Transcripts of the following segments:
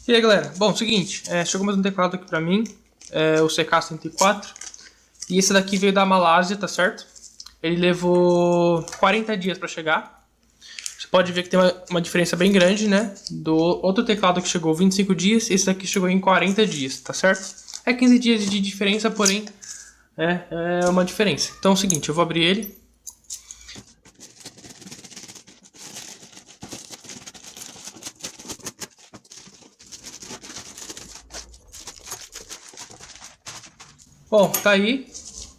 E aí galera, bom, seguinte, chegou mais um teclado aqui pra mim, o CK104. E esse daqui veio da Malásia, tá certo? Ele levou 40 dias pra chegar. Você pode ver que tem uma diferença bem grande, né? Do outro teclado que chegou 25 dias, esse daqui chegou em 40 dias, tá certo? É 15 dias de diferença, porém é uma diferença. Então é o seguinte, eu vou abrir ele. Bom, tá aí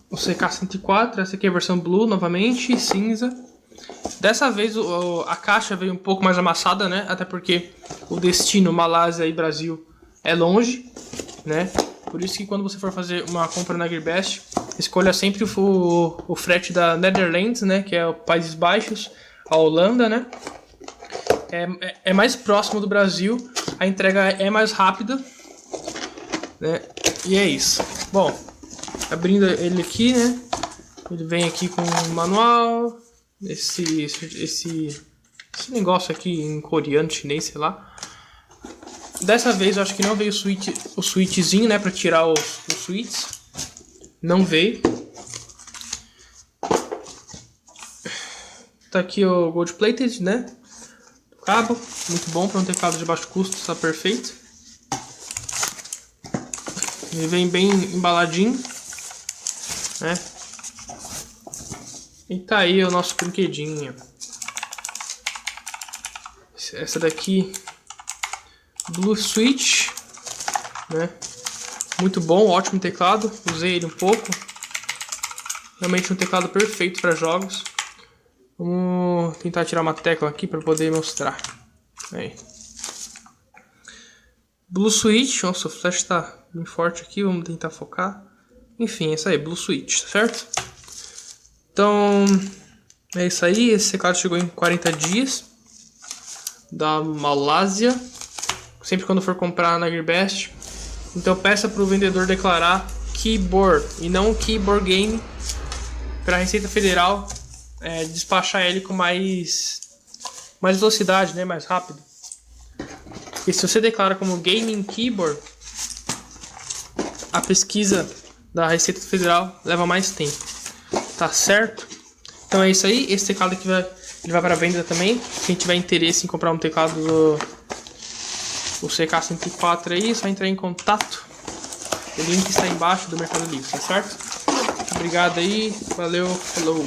o CK104, essa aqui é a versão Blue novamente, cinza. Dessa vez a caixa veio um pouco mais amassada, né? Até porque o destino Malásia e Brasil é longe, né? Por isso que quando você for fazer uma compra na Gearbest, escolha sempre o frete da Netherlands, né? Que é o Países Baixos, a Holanda, né? É mais próximo do Brasil, a entrega é mais rápida, né? E é isso. Bom, abrindo ele aqui, né? Ele vem aqui com o manual, esse negócio aqui em coreano, chinês, sei lá. Dessa vez eu acho que não veio o switchzinho, né? Pra tirar os switches. Não veio. Tá aqui o Gold Plated, né? Cabo, muito bom para um teclado de baixo custo, tá perfeito. Ele vem bem embaladinho, né? E tá aí o nosso brinquedinho. Essa daqui, Blue Switch, né? Muito bom, ótimo teclado. Usei ele um pouco. Realmente um teclado perfeito para jogos. Vamos tentar tirar uma tecla aqui para poder mostrar. Aí. Blue Switch, nossa, o flash tá bem forte aqui, vamos tentar focar. Enfim, é isso aí, Blue Switch, tá certo? Então, é isso aí, esse teclado chegou em 40 dias, da Malásia, sempre quando for comprar na Gearbest. Então peça para o vendedor declarar Keyboard e não Keyboard Game, para a Receita Federal despachar ele com mais velocidade, né, mais rápido. E se você declara como Gaming Keyboard, a pesquisa da Receita Federal leva mais tempo, tá certo? Então é isso aí, esse teclado aqui ele vai para venda também. Quem tiver interesse em comprar um teclado do CK104 aí, é só entrar em contato. O link está embaixo do Mercado Livre, tá certo? Obrigado aí, valeu, falou!